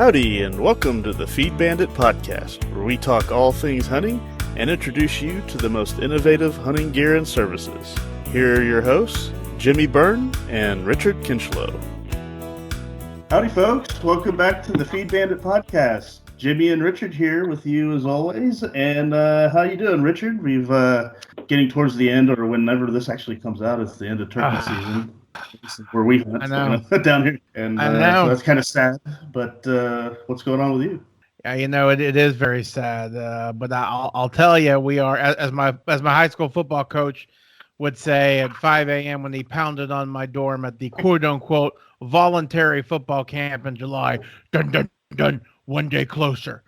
Howdy, and welcome to the Feed Bandit Podcast, where we talk all things hunting and introduce you to the most innovative hunting gear and services. Here are your hosts, Jimmy Byrne and Richard Kinchlow. Howdy, folks. Welcome back to the Feed Bandit Podcast. Jimmy and Richard here with you as always. And how you doing, Richard? We've getting towards the end, or whenever this actually comes out, it's the end of turkey season. This is where we hunt down here, and so that's kind of sad. But what's going on with you? Yeah, it is very sad. But I'll tell you, we are, as my high school football coach would say at 5 a.m. when he pounded on my dorm at the quote unquote voluntary football camp in July. Dun dun dun. One day closer.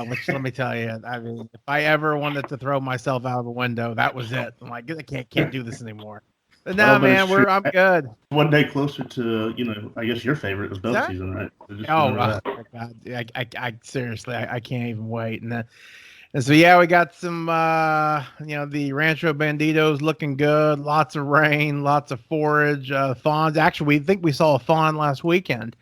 Which let me tell you, I mean, if I ever wanted to throw myself out of the window, that was it. I'm like, I can't do this anymore. But no, man, I'm good. One day closer to, I guess your favorite is bow season, right? Oh, God. I seriously, I can't even wait. And so, yeah, we got some, the Rancho Banditos looking good. Lots of rain, lots of forage, fawns. Actually, we think we saw a fawn last weekend.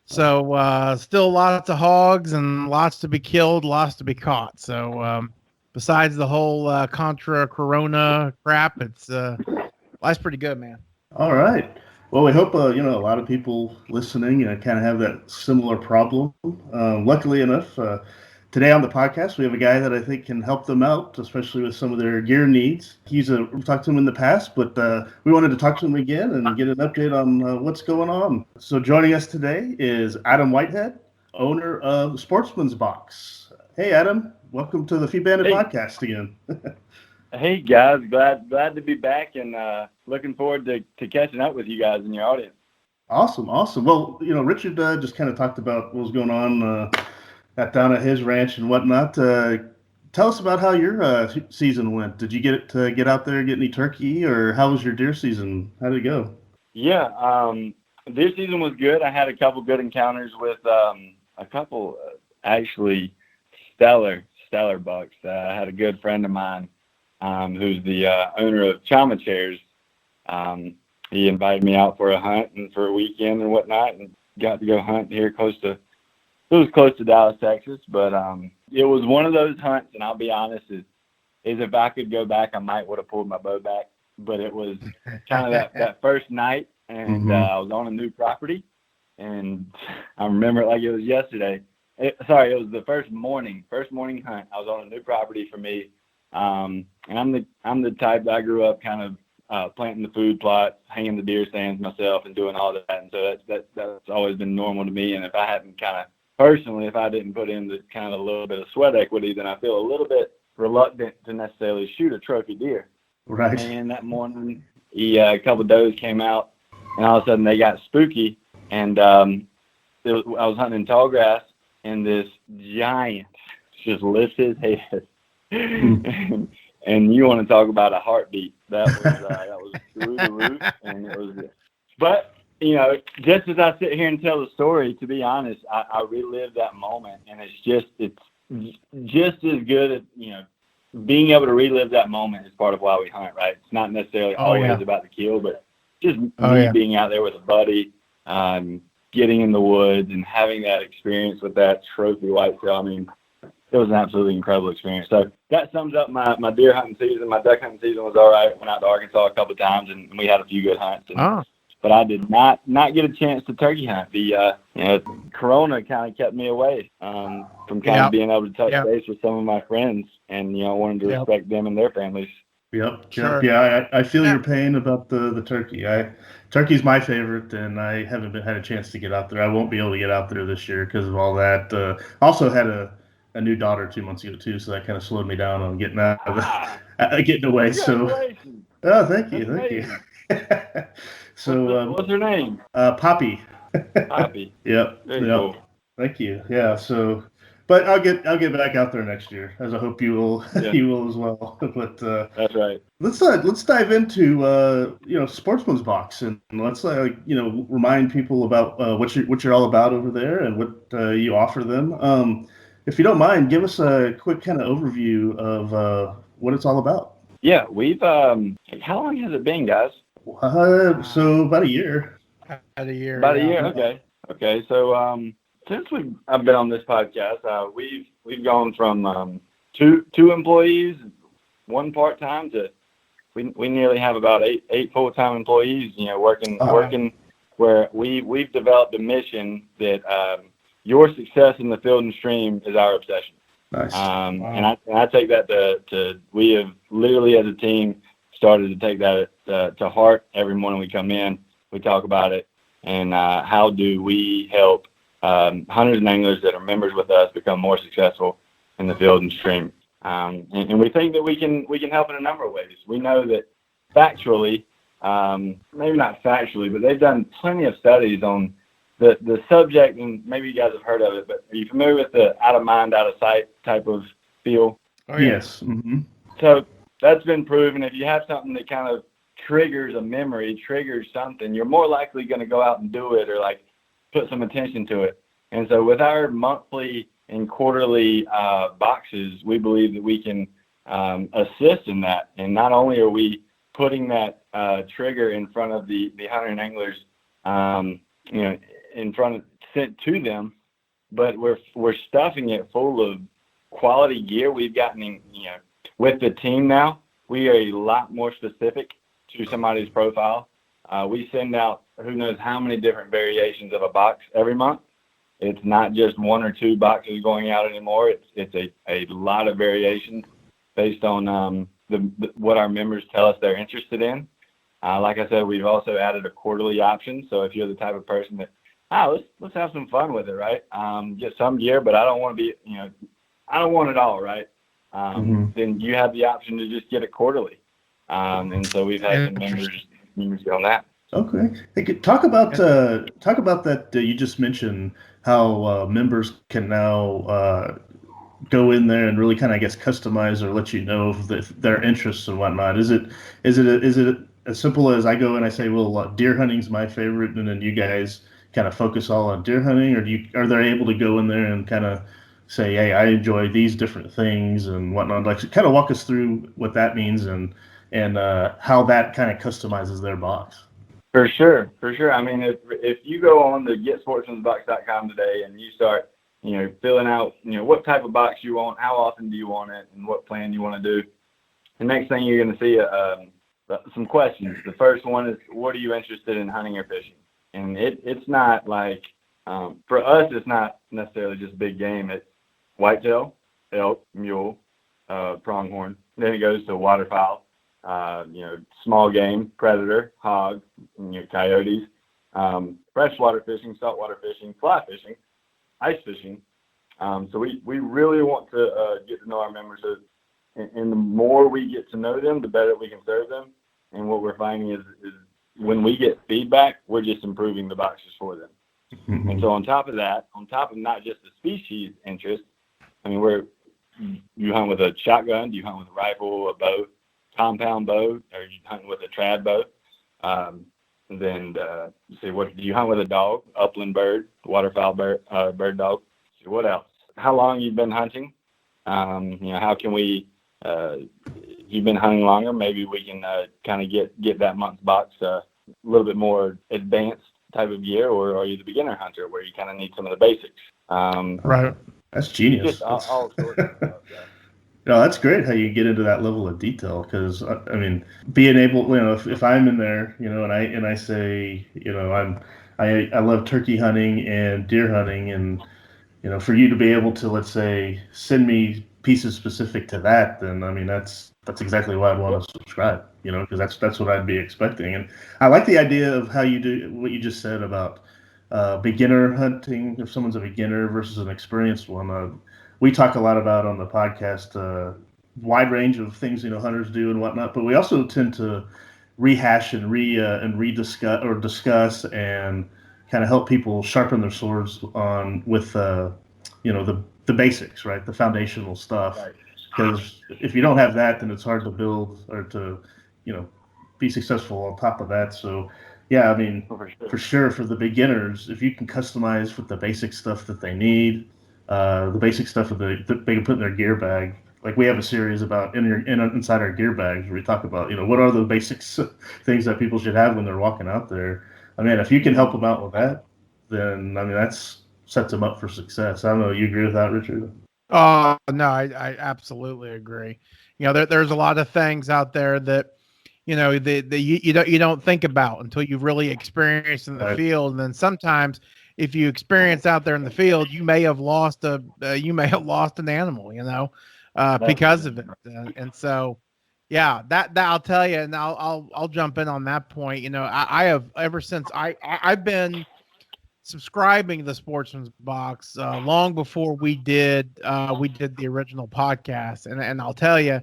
So still lots of hogs and lots to be killed, lots to be caught. So besides the whole contra corona crap, it's life's pretty good, man. All right. Well, we hope a lot of people listening kind of have that similar problem. Luckily enough, today on the podcast we have a guy that I think can help them out, especially with some of their gear needs. We've talked to him in the past, but we wanted to talk to him again and get an update on what's going on. So joining us today is Adam Whitehead, owner of Sportsman's Box. Hey, Adam, welcome to the Feed Bandit Podcast again. Hey guys, glad to be back and looking forward to catching up with you guys and your audience. Awesome. Well, Richard just kind of talked about what was going on down at his ranch and whatnot. Tell us about how your season went. Did you get out there, get any turkey, or how was your deer season? How did it go? Yeah, deer season was good. I had a couple good encounters with a couple actually stellar bucks. I had a good friend of mine who's the owner of Chama Chairs. He invited me out for a hunt and for a weekend and whatnot, and got to go hunt here close to Dallas, Texas. But it was one of those hunts, and I'll be honest, is if I could go back, I might would have pulled my bow back. But it was kind of that first night, and I was on a new property, and I remember it like it was yesterday. It was the first morning hunt. I was on a new property for me. And I'm the type that I grew up kind of planting the food plots, hanging the deer stands myself, and doing all that. And so that's always been normal to me. And if I didn't put in the kind of a little bit of sweat equity, then I feel a little bit reluctant to necessarily shoot a trophy deer. Right. And that morning, a couple of does came out, and all of a sudden they got spooky. And I was hunting in tall grass, and this giant just lifts his head. And you want to talk about a heartbeat? That was through the roof, and it was. But just as I sit here and tell the story, to be honest, I relive that moment, and it's just as good as being able to relive that moment is part of why we hunt, right? It's not necessarily always about the kill, but just being out there with a buddy, getting in the woods, and having that experience with that trophy whitetail. I mean, it was an absolutely incredible experience. So that sums up my deer hunting season. My duck hunting season was all right. Went out to Arkansas a couple of times, and we had a few good hunts. But I did not get a chance to turkey hunt. The Corona kind of kept me away from kind of being able to touch base with some of my friends, and wanted to respect them and their families. Yep. Sure. Yeah, I feel your pain about the turkey. Turkey's my favorite, and I haven't had a chance to get out there. I won't be able to get out there this year because of all that. Also had a new daughter 2 months ago too, so that kind of slowed me down on getting out of getting away. So, thank you. So, what's her name? Poppy. Poppy. Yep. Cool. Thank you. Yeah. So, but I'll get back out there next year, as I hope you will. You will as well. But that's right. Let's dive into Sportsman's Box, and let's remind people about what you're all about over there and what you offer them. If you don't mind, give us a quick kind of overview of what it's all about. Yeah, we've how long has it been, guys? So about a year. About a year. About a year. Okay. So Since I've been on this podcast, we've gone from two employees, one part-time, to we nearly have about eight full-time employees, working where we've developed a mission that your success in the field and stream is our obsession. Nice. Wow. And I take that to we have literally as a team started to take that to heart. Every morning we come in, we talk about it, and how do we help hunters and anglers that are members with us become more successful in the field and stream. And we think that we can help in a number of ways. We know that factually, maybe not factually, but they've done plenty of studies on the subject, and maybe you guys have heard of it, but are you familiar with the out of mind, out of sight type of feel? Oh, yeah. Yes. Mm-hmm. So that's been proven. If you have something that kind of triggers a memory, triggers something, you're more likely going to go out and do it or like put some attention to it. And so with our monthly and quarterly boxes, we believe that we can assist in that. And not only are we putting that trigger in front of the hunter and anglers, sent to them, but we're stuffing it full of quality gear. We've gotten, with the team now, we are a lot more specific to somebody's profile. We send out who knows how many different variations of a box every month. It's not just one or two boxes going out anymore. It's a lot of variations based on what our members tell us they're interested in. Like I said, we've also added a quarterly option. So if you're the type of person that, let's have some fun with it, right? Get some gear, but I don't want to be, I don't want it all, right? Then you have the option to just get it quarterly. And so we've had some members get on that. Okay. Hey, talk about that. You just mentioned how members can now go in there and really kind of, I guess, customize or let you know their interests and whatnot. Is it as simple as I go and I say, well, deer hunting's my favorite, and then you guys kind of focus all on deer hunting, or are they able to go in there and kind of say, hey, I enjoy these different things and whatnot? Like, kind of walk us through what that means and how that kind of customizes their box. For sure. I mean, if you go on to getsportsmansbox.com today and you start, filling out, what type of box you want, how often do you want it, and what plan you want to do, the next thing you're going to see some questions. The first one is, what are you interested in hunting or fishing? And it's not like, for us, it's not necessarily just big game. It's whitetail, elk, mule, pronghorn. Then it goes to waterfowl. Small game, predator, hog, coyotes, freshwater fishing, saltwater fishing, fly fishing, ice fishing. So we really want to get to know our members, and the more we get to know them, the better we can serve them. And what we're finding is when we get feedback, we're just improving the boxes for them. Mm-hmm. And so on top of that, on top of not just the species interest, I mean, you hunt with a shotgun, do you hunt with a rifle, a bow, compound bow, or you hunt with a trad bow? What do you hunt with? A dog, upland bird, waterfowl bird dog. See, what else? How long you've been hunting? How can we? You've been hunting longer. Maybe we can kind of get that month's box a little bit more advanced type of gear, or are you the beginner hunter where you kind of need some of the basics? Right. That's genius. Just all sorts of stuff. Yeah. No, that's great how you get into that level of detail, because I mean, being able, if I'm in there, and I say, I love turkey hunting and deer hunting, and for you to be able to, let's say, send me pieces specific to that, then I mean that's exactly why I'd want to subscribe, because that's what I'd be expecting. And I like the idea of how you do what you just said about beginner hunting. If someone's a beginner versus an experienced one. We talk a lot about on the podcast, wide range of things, hunters do and whatnot, but we also tend to rehash and discuss and kind of help people sharpen their swords with the basics, right? The foundational stuff. Because if you don't have that, then it's hard to build or to, be successful on top of that. So, yeah, I mean, for sure, for the beginners, if you can customize with the basic stuff that they need, the basic stuff that they can put in their gear bag. Like we have a series about inside our gear bags where we talk about, what are the basic things that people should have when they're walking out there. I mean, if you can help them out with that, then I mean that's sets them up for success. I don't know. You agree with that, Richard? Oh no, I absolutely agree. There's a lot of things out there that you don't think about until you've really experienced in the Right. field, and then sometimes if you experience out there in the field, you may have lost an animal, because of it, and so. Yeah, that I'll tell you, and I'll jump in on that point. I have ever since I've been subscribing to the Sportsman's Box long before we did the original podcast, and I'll tell you,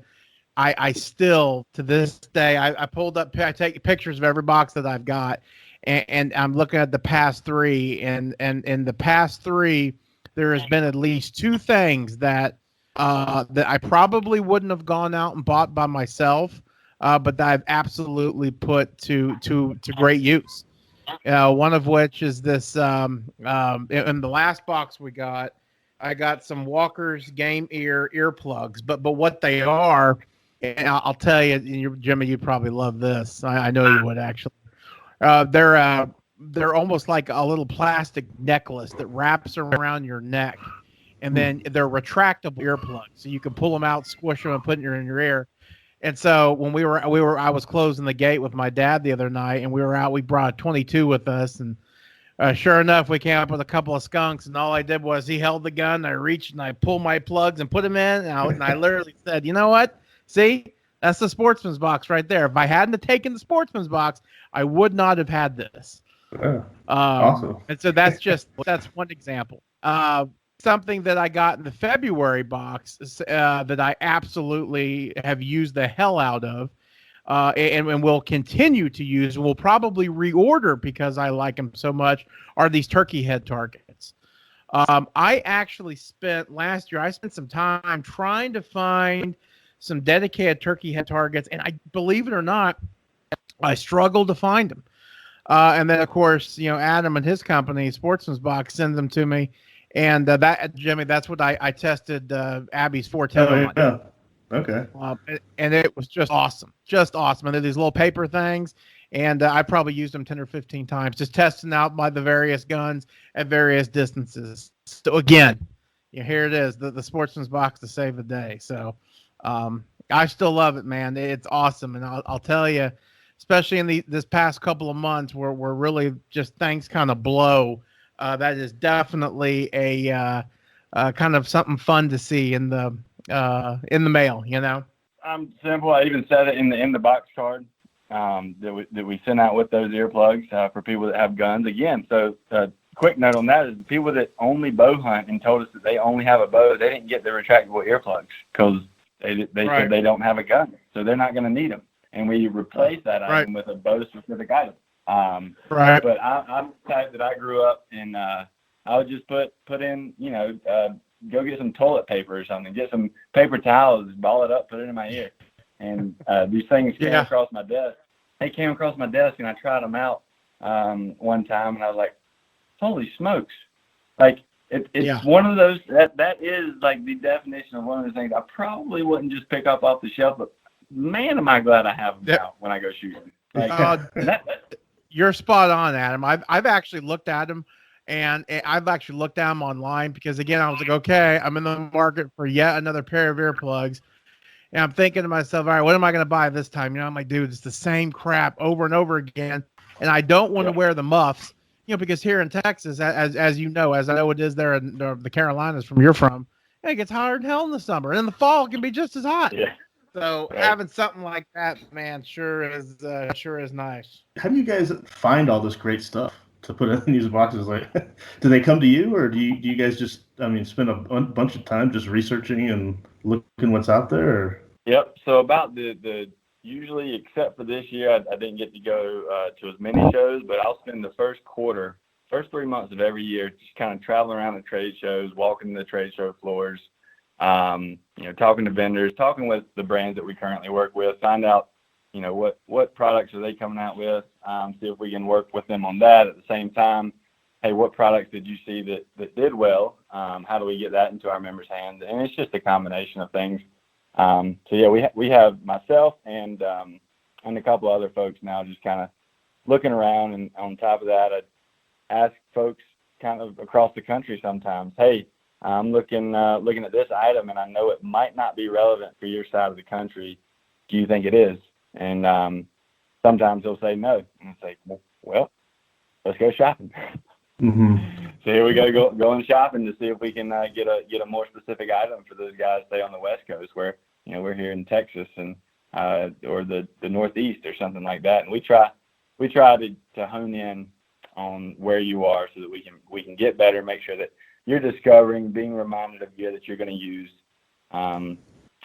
I still to this day I pulled up, I take pictures of every box that I've got, and I'm looking at the past three, and in the past three there has been at least two things that I probably wouldn't have gone out and bought by myself, but that I've absolutely put to great use. One of which is this in the last box we got, I got some Walker's Game Ear earplugs, but what they are, and I'll tell you, Jimmy, you'd probably love this. I know you would actually. They're almost like a little plastic necklace that wraps around your neck, and then they're retractable earplugs, so you can pull them out, squish them, and put them in your ear. And so when I was closing the gate with my dad the other night, and we were out. We brought a 22 with us, and sure enough, we came up with a couple of skunks. And all I did was he held the gun. I reached and I pulled my plugs and put them in. And I literally said, "You know what? See, that's the Sportsman's Box right there. If I hadn't have taken the Sportsman's Box, I would not have had this." Awesome. And so that's one example. Something that I got in the February box that I absolutely have used the hell out of, and will continue to use, and will probably reorder because I like them so much, are these turkey head targets. I actually spent some time trying to find some dedicated turkey head targets, and I believe it or not, I struggled to find them. And then, of course, Adam and his company, Sportsman's Box, sends them to me. And Jimmy, that's what I tested Abby's 410 on. Yeah. Okay. And it was just awesome. And they're these little paper things. And I probably used them 10 or 15 times, just testing out the various guns at various distances. So again, here it is, the Sportsman's Box to save the day. So I still love it, man. It's awesome. And I'll tell you, especially in this past couple of months where really just things kind of blow, that is definitely a kind of something fun to see in the mail. I'm simple. I even said it in the box card that we sent out with those earplugs for people that have guns. Again, so quick note on that is the people that only bow hunt and told us that they only have a bow, they didn't get the retractable earplugs because they said they don't have a gun, so they're not going to need them. And we replaced that item with a bow specific item. But I'm the type that I grew up and I would just put in, go get some toilet paper or something, get some paper towels, ball it up, put it in my ear. And these things came across my desk. They came across my desk and I tried them out one time and I was like, holy smokes. Like it's one of those that is like the definition of one of those things I probably wouldn't just pick up off the shelf, but man, am I glad I have them out when I go shooting. Like, you're spot on, Adam. I've actually looked at them, and I've actually looked at them online because, again, I was like, okay, I'm in the market for yet another pair of earplugs, and I'm thinking to myself, all right, what am I going to buy this time? I'm like, dude, it's the same crap over and over again, and I don't want to wear the muffs, because here in Texas, as I know it is there in the Carolinas from you're from, it gets hotter than hell in the summer, and in the fall it can be just as hot. Yeah. So having something like that, man, sure is nice. How do you guys find all this great stuff to put in these boxes? Like, do they come to you, or do you guys just, spend a bunch of time just researching and looking what's out there? Or? Yep. So about the usually, except for this year, I didn't get to go to as many shows, but I'll spend the first 3 months of every year just kind of traveling around the trade shows, walking the trade show floors. Talking to vendors, talking with the brands that we currently work with, find out, what products are they coming out with, see if we can work with them on that. At the same time, hey, what products did you see that did well? How do we get that into our members' hands? And it's just a combination of things. We have myself and a couple other folks now just kind of looking around, and on top of that, I ask folks kind of across the country sometimes. Hey, I'm looking at this item, and I know it might not be relevant for your side of the country. Do you think it is? And sometimes they'll say no, and it's like, well, let's go shopping. Mm-hmm. So here we go going shopping to see if we can get a more specific item for those guys, say on the West Coast, where we're here in Texas and or the Northeast or something like that, and we try to hone in on where you are so that we can get better, make sure that you're discovering, being reminded of gear that you're going to use, and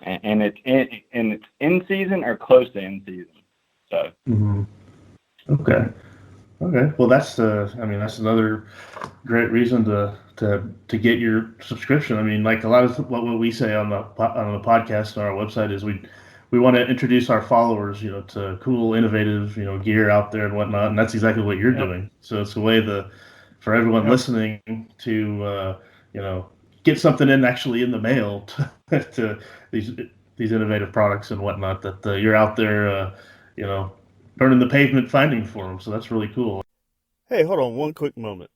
it's in season or close to in season. So. Mm-hmm. Okay. Well, that's another great reason to get your subscription. I mean, like a lot of what we say on the podcast on our website is we want to introduce our followers, to cool, innovative, gear out there and whatnot, and that's exactly what you're doing. So it's a way for everyone listening to get something actually in the mail to these innovative products and whatnot that you're out there, burning the pavement finding for them. So that's really cool. Hey, hold on one quick moment.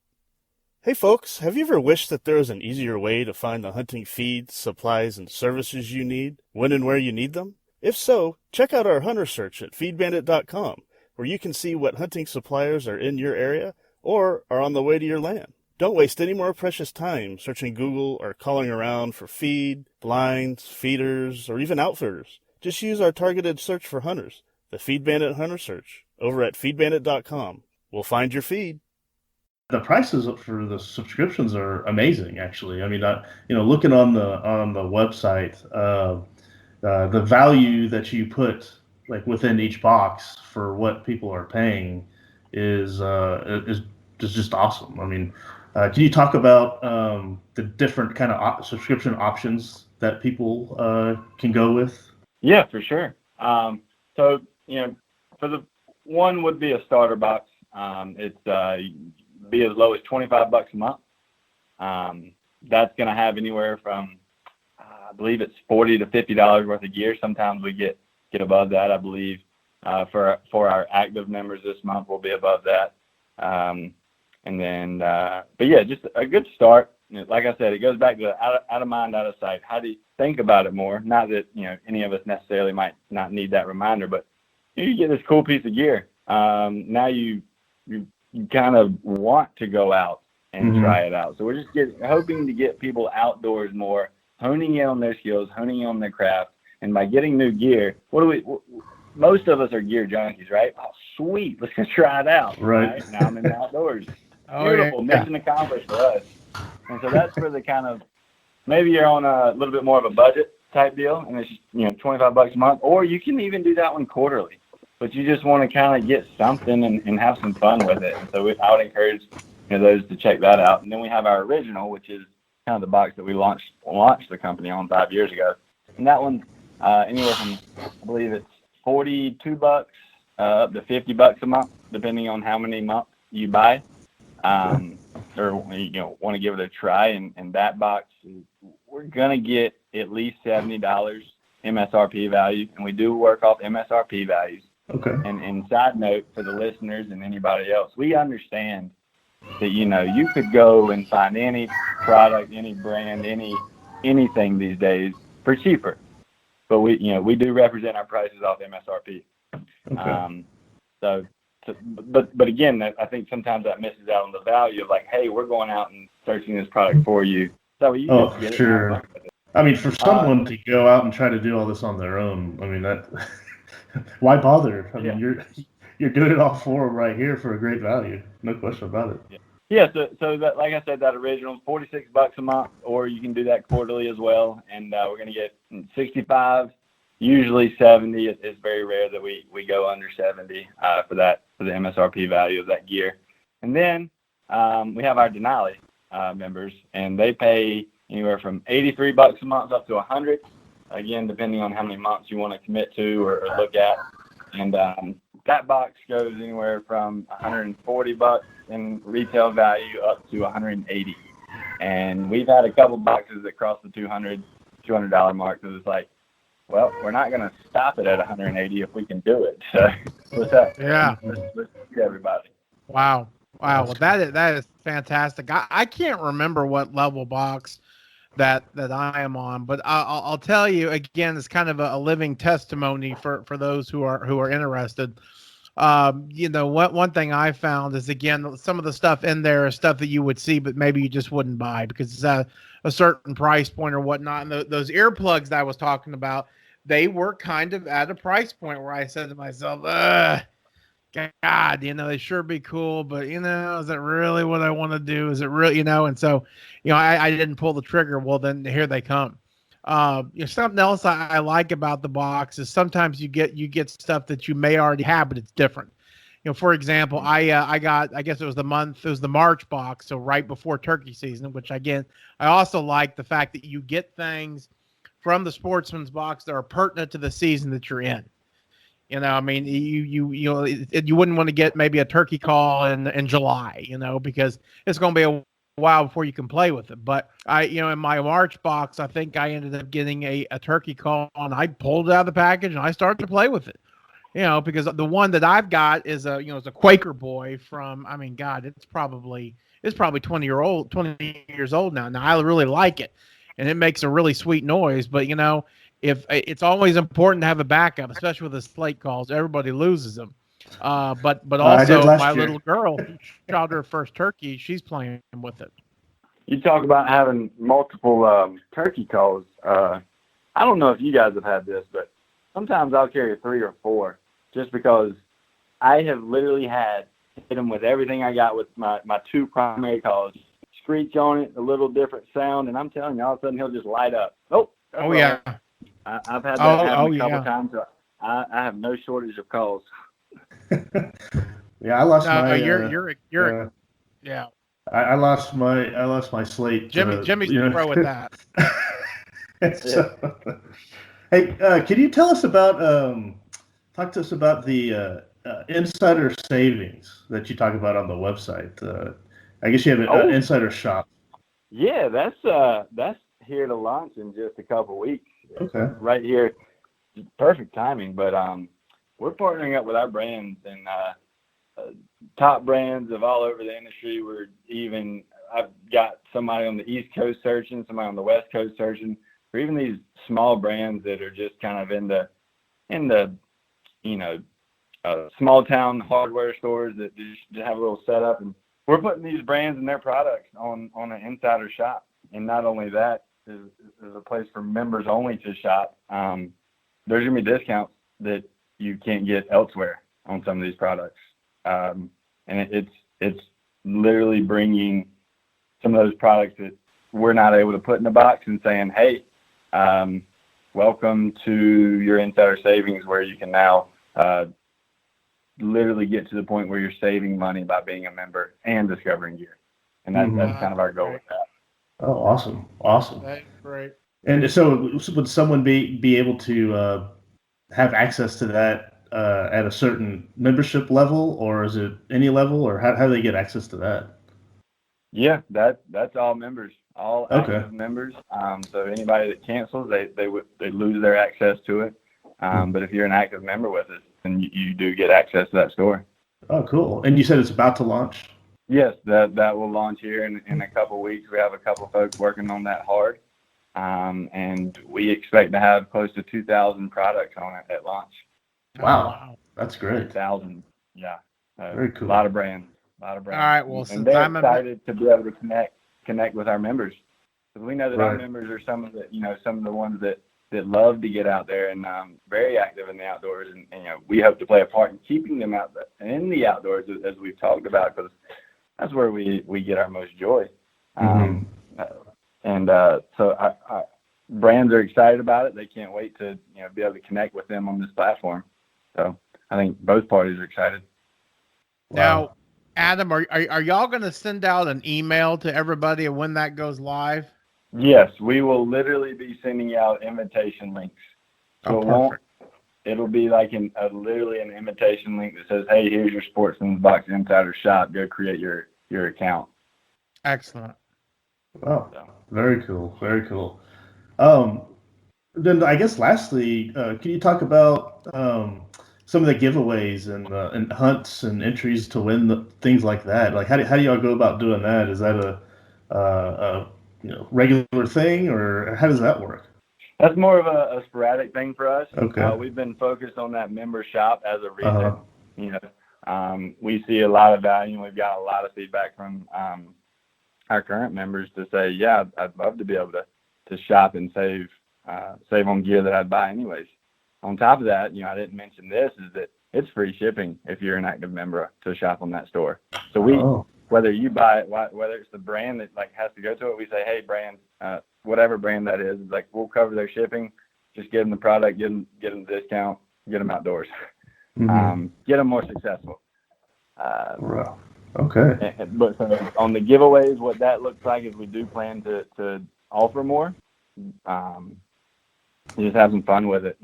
Hey folks, have you ever wished that there was an easier way to find the hunting feeds, supplies, and services you need, when and where you need them? If so, check out our hunter search at feedbandit.com, where you can see what hunting suppliers are in your area or are on the way to your land. Don't waste any more precious time searching Google or calling around for feed, blinds, feeders, or even outfitters. Just use our targeted search for hunters, the Feed Bandit Hunter Search, over at feedbandit.com. We'll find your feed. The prices for the subscriptions are amazing, actually. I mean, looking on the website, the value that you put like within each box for what people are paying is just awesome. I mean, can you talk about the different kind of subscription options that people can go with? Yeah, for sure. So for the one would be a starter box. It's be as low as $25 a month. That's going to have anywhere from I believe it's $40 to $50 worth of gear. Sometimes we get above that. I believe for our active members this month we'll be above that. And then, but yeah, just a good start. Like I said, it goes back to out of mind, out of sight. How do you think about it more? Not that any of us necessarily might not need that reminder, but you get this cool piece of gear. Now you kind of want to go out and try it out. So we're just hoping to get people outdoors more, honing in on their skills, honing in on their craft. And by getting new gear, most of us are gear junkies, right? Oh, sweet. Let's go try it out. Right. Now I'm in the outdoors. Beautiful. Yeah. Mission accomplished for us. And so that's for the kind of, maybe you're on a little bit more of a budget type deal, and it's $25 a month, or you can even do that one quarterly. But you just want to kind of get something and have some fun with it. And so I would encourage those to check that out. And then we have our original, which is kind of the box that we launched the company on 5 years ago. And that one, anywhere from, I believe it's $42 up to $50 a month, depending on how many months you buy, or want to give it a try. And that box, we're gonna get at least $70 MSRP value, and we do work off MSRP values. Okay. And side note for the listeners and anybody else, we understand that you could go and find any product, any brand, anything these days for cheaper, but we do represent our prices off MSRP. Okay. But again, I think sometimes that misses out on the value of like, hey, we're going out and searching this product for you. So you just get sure. I mean, for someone to go out and try to do all this on their own, I mean that. Why bother? I mean, you're doing it all for them right here for a great value. No question about it. Yeah. So that, like I said, that original is $46 a month, or you can do that quarterly as well. And we're going to get 65, usually 70. It's very rare that we go under 70 for the MSRP value of that gear. And then we have our Denali members, and they pay anywhere from $83 a month up to $100. Again, depending on how many months you want to commit to or look at. And that box goes anywhere from $140 in retail value up to $180. And we've had a couple boxes that cross the $200 mark. So it's like, well, we're not going to stop it at 180 if we can do it. So what's up? Yeah. Let's get everybody. Wow. Wow, well that is fantastic. I can't remember what level box that I am on, but I'll tell you again. It's kind of a living testimony for those who are interested. One thing I found is again some of the stuff in there is stuff that you would see, but maybe you just wouldn't buy because it's at a certain price point or whatnot. And those earplugs that I was talking about, they were kind of at a price point where I said to myself, God, they sure be cool, but is that really what I want to do? Is it really, and so, I didn't pull the trigger. Well, then here they come. Something else I like about the box is sometimes you get stuff that you may already have, but it's different. For example, I got, I guess it was the March box, so right before turkey season, which again, I also like the fact that you get things from the Sportsman's box that are pertinent to the season that you're in. I mean, you wouldn't want to get maybe a turkey call in July, because it's going to be a while before you can play with it. But in my March box, I think I ended up getting a turkey call, and I pulled it out of the package and I started to play with it. Because the one that I've got is is a Quaker boy from, I mean, God, it's probably 20 years old now. Now I really like it, and it makes a really sweet noise. But if it's always important to have a backup, especially with the slate calls, everybody loses them. But also my little girl shot her first turkey. She's playing with it. You talk about having multiple turkey calls. I don't know if you guys have had this, but sometimes I'll carry 3 or 4 just because I have literally hit them with everything I got with my 2 primary calls. Screech on it, a little different sound, and I'm telling you, all of a sudden he'll just light up. Oh yeah. I've had that happen a couple times. So I have no shortage of calls. Yeah, I lost my. Yeah. I lost my slate. Jimmy's pro with that. So, hey, can you tell us about talk to us about the insider savings that you talk about on the website? I guess you have an insider shop. Yeah, that's here to launch in just a couple weeks. Okay. Right here, perfect timing. But we're partnering up with our brands and top brands of all over the industry. I've got somebody on the East Coast searching, somebody on the West Coast searching, or even these small brands that are just kind of in the small town hardware stores that just have a little setup. And we're putting these brands and their products on an insider shop. And not only that, is a place for members only to shop. There's going to be discounts that you can't get elsewhere on some of these products. And it's literally bringing some of those products that we're not able to put in the box and saying, hey, welcome to your insider savings, where you can now literally get to the point where you're saving money by being a member and discovering gear. And that's kind of our goal with that. Oh, awesome. That's great. And so would someone be able to have access to that at a certain membership level, or is it any level, or how do they get access to that? Yeah, that's all members, all active members. So anybody that cancels, they lose their access to it. But if you're an active member with us, then you do get access to that store. Oh, cool. And you said it's about to launch? Yes, that will launch here in a couple of weeks. We have a couple of folks working on that hard. And we expect to have close to 2,000 products on it at launch. Wow. That's great. 2,000, yeah. Very cool. A lot of brands. All right, well, and since they're I'm excited to be able to connect with our members. Because we know that our members are some of the ones that love to get out there and very active in the outdoors. And we hope to play a part in keeping them out in the outdoors, as we've talked about, because that's where we get our most joy. So brands are excited about it. They can't wait to be able to connect with them on this platform. So I think both parties are excited. Now, Adam, are y'all going to send out an email to everybody when that goes live? Yes, we will literally be sending out invitation links. So it'll be like literally an invitation link that says, "Hey, here's your Sportsman's Box Insider Shop. Go create your account." Excellent. Oh, very cool. Very cool. Then I guess lastly, can you talk about some of the giveaways and hunts and entries to win things like that? Like, how do y'all go about doing that? Is that a regular thing, or how does that work? That's more of a sporadic thing for us. Okay. We've been focused on that member shop as a reason. We see a lot of value, and we've got a lot of feedback from our current members to say, yeah, I'd love to be able to shop and save on gear that I'd buy anyways. On top of that, I didn't mention this, is that it's free shipping if you're an active member to shop on that store. So whether you buy it, whether it's the brand that has to go to it, we say, hey, brand, whatever brand that is, we'll cover their shipping. Just give them the product, get them the discount, get them outdoors, get them more successful. Okay. But so on the giveaways, what that looks like is we do plan to offer more. Just have some fun with it.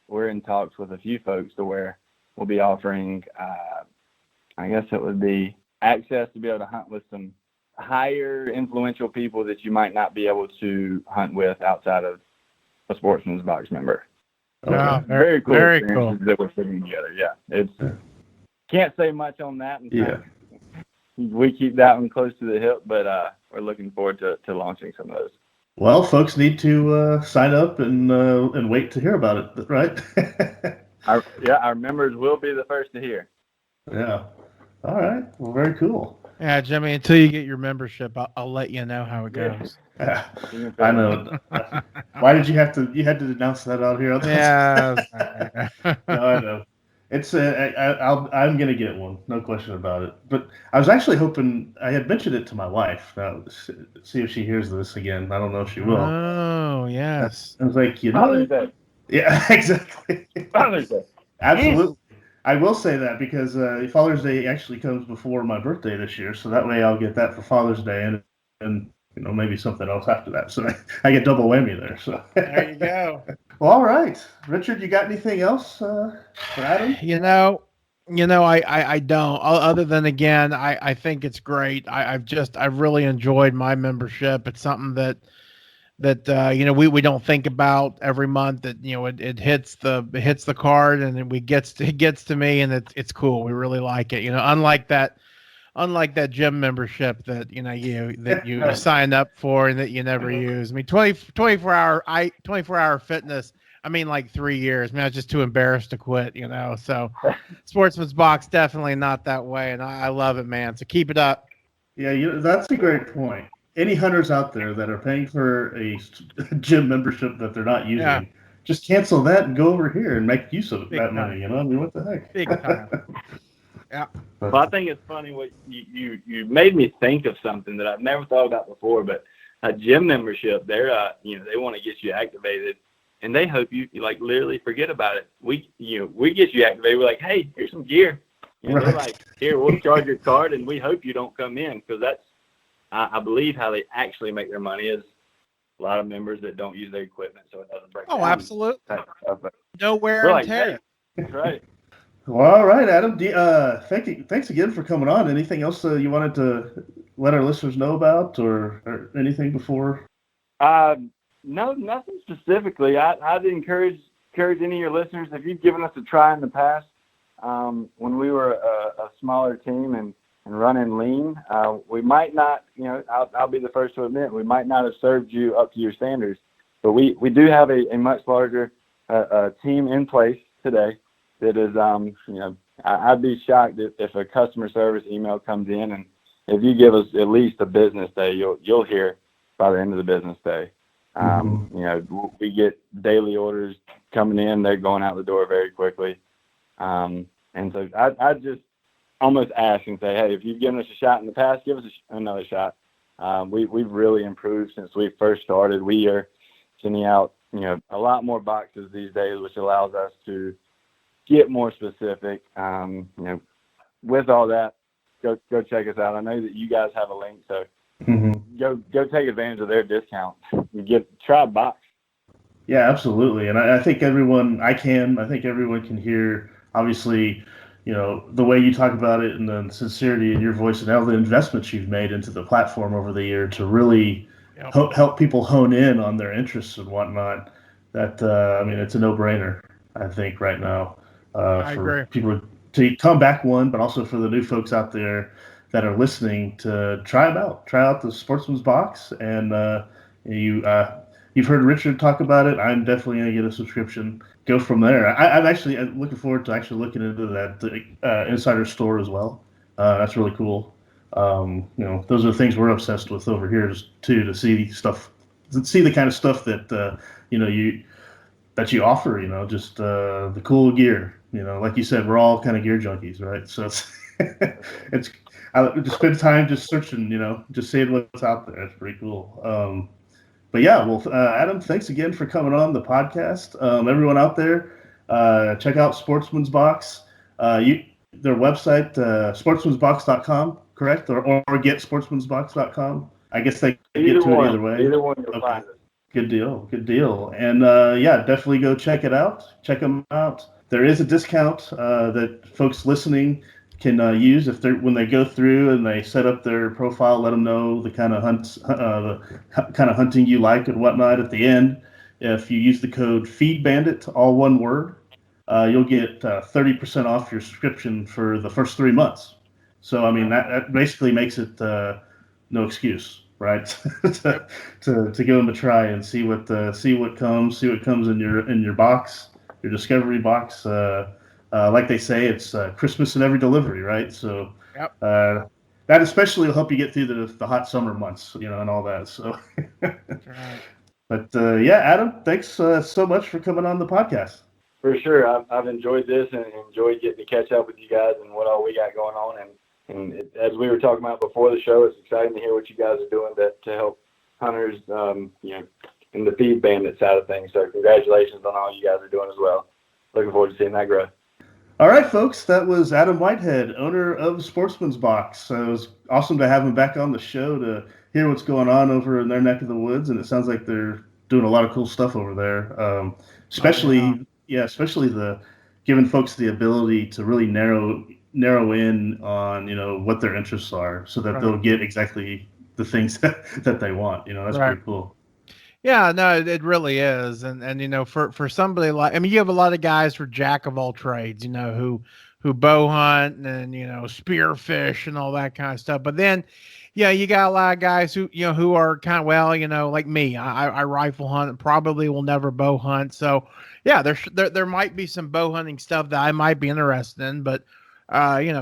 We're in talks with a few folks to where we'll be offering, I guess it would be access to be able to hunt with some higher influential people that you might not be able to hunt with outside of a Sportsman's Box member. Okay. Very cool. Very cool. That we're putting together. Yeah, can't say much on that. We keep that one close to the hip, but we're looking forward to launching some of those. Well, folks need to sign up and wait to hear about it, right? Our members will be the first to hear. Yeah. All right. Well, very cool. Yeah, Jimmy, until you get your membership, I'll let you know how it goes. Yeah. I know. Why did you had to announce that out here? Yeah. No, I know. It's I'm gonna get one, no question about it. But I was actually hoping, I had mentioned it to my wife. Now, see if she hears this again. I don't know if she will. Oh, yes. I was like, Father's Day. Yeah, exactly. Father's Day. Absolutely. I will say that because Father's Day actually comes before my birthday this year, so that way I'll get that for Father's Day and maybe something else after that. So I get double whammy there. So there you go. Well, all right, Richard, you got anything else for Adam? I don't. Other than, again, I think it's great. I've really enjoyed my membership. It's something that we don't think about every month. That it hits the card and it gets to me, and it's cool. We really like it. Unlike that gym membership that you sign up for and that you never use. I mean, 24 hour fitness. I mean, like 3 years. I was just too embarrassed to quit. So Sportsman's Box definitely not that way, and I love it, man. So keep it up. Yeah, that's a great point. Any hunters out there that are paying for a gym membership that they're not using, just cancel that and go over here and make use of that money. I mean, what the heck? Big time. Yeah. Well, I think it's funny what you made me think of something that I've never thought about before. But a gym membership, they want to get you activated, and they hope you literally forget about it. We get you activated. We're like, hey, here's some gear. They're like, here, we'll charge your card, and we hope you don't come in, because that's, I believe, how they actually make their money is a lot of members that don't use their equipment, so it doesn't break down. Oh, absolutely. No wear and tear. Hey, that's right. Well, all right, Adam. Thanks again for coming on. Anything else you wanted to let our listeners know about, or anything before? No, nothing specifically. I'd encourage any of your listeners, if you've given us a try in the past, when we were a smaller team and running lean, we might not, I'll be the first to admit, we might not have served you up to your standards, but we do have a much larger team in place today. That is, I'd be shocked if a customer service email comes in, and if you give us at least a business day, you'll hear by the end of the business day. We get daily orders coming in; they're going out the door very quickly. And so I'd just almost ask and say, hey, if you've given us a shot in the past, give us another shot. We've really improved since we first started. We are sending out, a lot more boxes these days, which allows us to get more specific. With all that, go check us out. I know that you guys have a link, so go take advantage of their discount. Try a box. Yeah, absolutely. And I think everyone can hear, obviously, the way you talk about it and the sincerity in your voice and all the investments you've made into the platform over the year to really help people hone in on their interests and whatnot. That, it's a no-brainer. I think right now I for agree. people to come back one, but also for the new folks out there that are listening to try it out. Try out the Sportsman's Box, and you've heard Richard talk about it. I'm definitely going to get a subscription. Go from there. I'm looking forward to actually looking into that insider store as well. That's really cool. Those are the things we're obsessed with over here too, to see stuff, to see the kind of stuff that that you offer. Just the cool gear. Like you said, we're all kind of gear junkies, right? So it's I just spend time just searching. Just seeing what's out there. It's pretty cool. But yeah, well, Adam, thanks again for coming on the podcast. Everyone out there, check out Sportsman's Box. Their website, sportsmansbox.com, correct? Or get sportsmansbox.com. I guess they can get to it either way. Either one you'll find it. Good deal. And yeah, definitely go check it out. Check them out. There is a discount that folks listening can use when they go through and they set up their profile. Let them know the kind of hunting you like and whatnot. At the end, if you use the code FeedBandit, all one word, you'll get 30% off your subscription for the first 3 months. So I mean that basically makes it no excuse, right? to give them a try and see what comes in your box, your discovery box. Like they say, it's Christmas in every delivery, right? So Yep. That especially will help you get through the hot summer months, and all that. So, Right. But yeah, Adam, thanks so much for coming on the podcast. For sure, I've enjoyed this and enjoyed getting to catch up with you guys and what all we got going on. And as we were talking about before the show, it's exciting to hear what you guys are doing to help hunters, in the feed bandit side of things. So congratulations on all you guys are doing as well. Looking forward to seeing that grow. All right, folks, that was Adam Whitehead, owner of Sportsman's Box. So it was awesome to have him back on the show to hear what's going on over in their neck of the woods, and it sounds like they're doing a lot of cool stuff over there. Especially the giving folks the ability to really narrow in on what their interests are, so that they'll get exactly the things that they want. That's pretty cool. Yeah, no, it really is, and for somebody you have a lot of guys who are jack of all trades, who bow hunt and spearfish and all that kind of stuff. But then, you got a lot of guys who are kind of like me. I rifle hunt and probably will never bow hunt. So yeah, there might be some bow hunting stuff that I might be interested in, but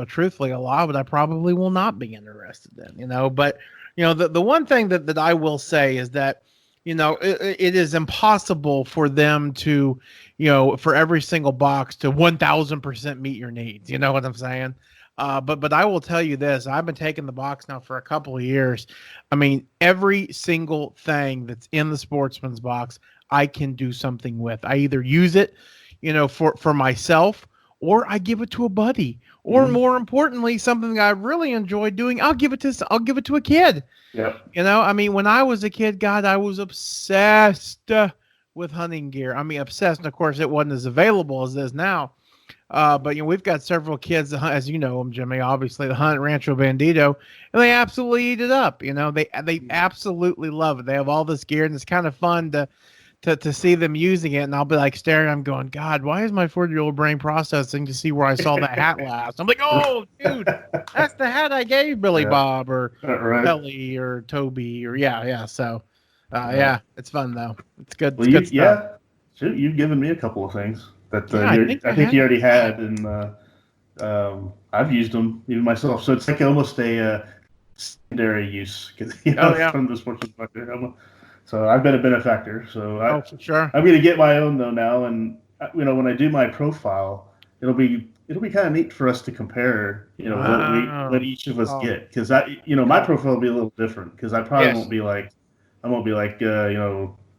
truthfully, a lot of it I probably will not be interested in. But the one thing that I will say is that. It is impossible for them to, for every single box to 1000% meet your needs. You know what I'm saying? But I will tell you this, I've been taking the box now for a couple of years. I mean, every single thing that's in the Sportsman's Box, I can do something with. I either use it, for myself, or I give it to a buddy, or more importantly, something I really enjoy doing, I'll give it to a kid. Yeah. When I was a kid, God, I was obsessed with hunting gear. Obsessed. And of course, it wasn't as available as it is now. But we've got several kids that hunt, as you know them, Jimmy, obviously, the hunt Rancho Bandito, and they absolutely eat it up. They absolutely love it. They have all this gear, and it's kind of fun to see them using it. And I'll be like staring, I'm going, God, why is my 40-year-old brain processing to see where I saw that hat last? I'm like, oh, dude, that's the hat I gave Billy Bob or Kelly or Toby or yeah. So, it's fun though. It's good. Well, it's good stuff. Shoot, you've given me a couple of things that I think you already had, and I've used them even myself. So it's like almost a secondary use from the sportsman's book. So I've been a benefactor. So for sure. I'm going to get my own though now, and when I do my profile, it'll be kind of neat for us to compare. What each of us get, because my profile will be a little different because I probably won't be like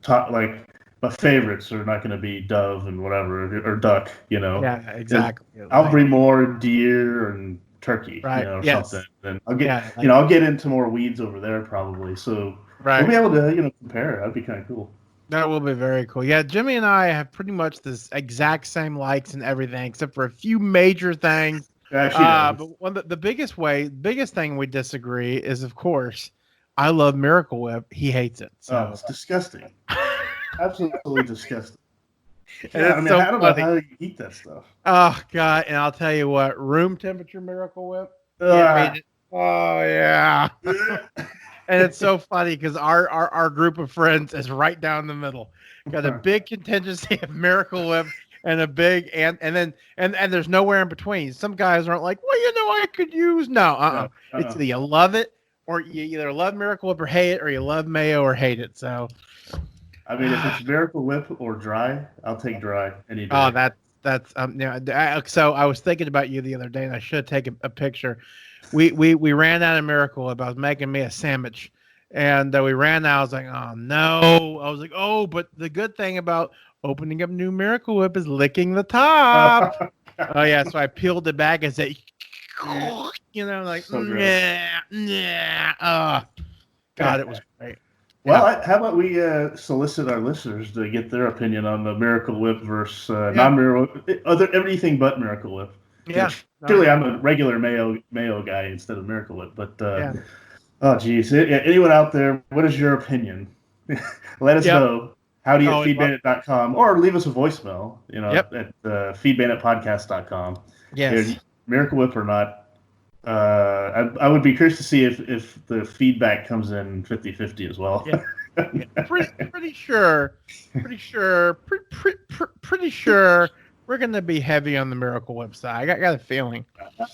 top like my favorites are not going to be dove and whatever or duck. Yeah, exactly. I'll bring more deer and turkey, or something. Then I'll get I'll get into more weeds over there probably. So. Right. We'll be able to, compare. That'd be kind of cool. That will be very cool. Yeah, Jimmy and I have pretty much this exact same likes and everything, except for a few major things. But one of the biggest thing we disagree is, of course, I love Miracle Whip. He hates it. So. Oh, it's disgusting. Absolutely disgusting. Yeah, I mean, so I don't know funny. how you eat that stuff. Oh God! And I'll tell you what, room temperature Miracle Whip. Ugh. Oh yeah. And it's so funny because our group of friends is right down the middle. Got a big contingency of Miracle Whip and a big and there's nowhere in between. Some guys aren't like, well, I could use no. It's either you love it or you either love Miracle Whip or hate it, or you love mayo or hate it. So I mean, if it's Miracle Whip or dry, I'll take dry any day. oh, that's so I was thinking about you the other day, and I should take a picture. We ran out of Miracle Whip. I was making me a sandwich, and we ran out. I was like, oh no. I was like, oh, but the good thing about opening up new Miracle Whip is licking the top. Oh yeah, so I peeled it back and said, like So oh God, it was great. Well, how about we solicit our listeners to get their opinion on the Miracle Whip versus non-Miracle, everything but Miracle Whip. Yeah. Clearly, I'm a regular mayo guy instead of Miracle Whip. But oh, geez, anyone out there? What is your opinion? Let us know. Howdy at feedbandit.com, or leave us a voicemail. At feedbanditpodcast.com. Yes. Miracle Whip or not. I would be curious to see if the feedback comes in 50-50 as well. Yeah. Pretty sure we're going to be heavy on the Miracle Whip side. I got a feeling.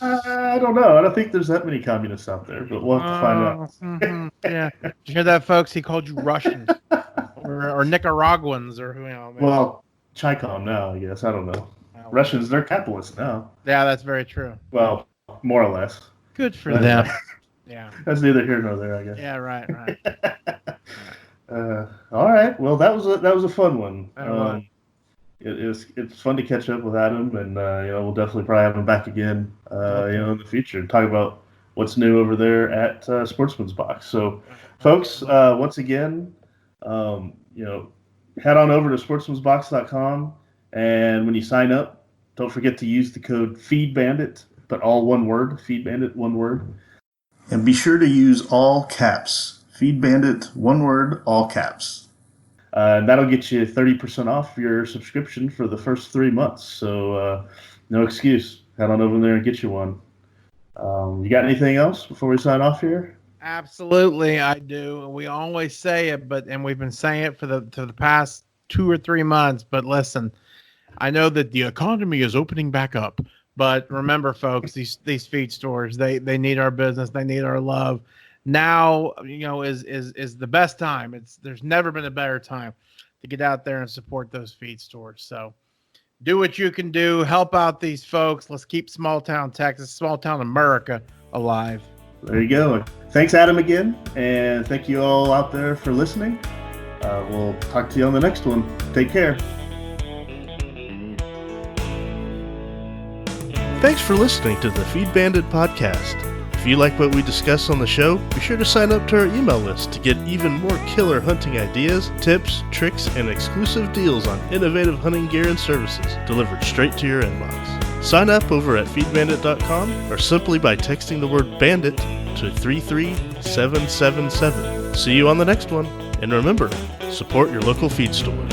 I don't know. I don't think there's that many communists out there, but we'll have to find out. Yeah. Did you hear that, folks? He called you Russians or Nicaraguans or who else. Well, Chicom now, I guess. I don't know. Russians, they're capitalists now. Yeah, that's very true. Well, more or less. Good for them. Yeah. That's neither here nor there, I guess. Yeah, right. All right. Well, that was a fun one. It's fun to catch up with Adam, and we'll definitely probably have him back again, in the future, talk about what's new over there at Sportsman's Box. So, folks, once again, head on over to sportsmansbox.com, and when you sign up, don't forget to use the code FEEDBANDIT, but all one word, FEEDBANDIT, one word. And be sure to use all caps. FEEDBANDIT, one word, all caps. And that'll get you 30% off your subscription for the first 3 months. So no excuse. Head on over there and get you one. You got anything else before we sign off here? Absolutely, I do. We always say it, and we've been saying it for the past 2 or 3 months. But listen, I know that the economy is opening back up. But remember, folks, these feed stores, they need our business. They need our love. Now, is the best time. There's never been a better time to get out there and support those feed stores. So do what you can do. Help out these folks. Let's keep small town Texas, small town America alive. There you go. Thanks, Adam, again. And thank you all out there for listening. We'll talk to you on the next one. Take care. Thanks for listening to the Feed Bandit podcast. If you like what we discuss on the show, be sure to sign up to our email list to get even more killer hunting ideas, tips, tricks, and exclusive deals on innovative hunting gear and services delivered straight to your inbox. Sign up over at feedbandit.com or simply by texting the word bandit to 33777. See you on the next one, and remember, support your local feed store.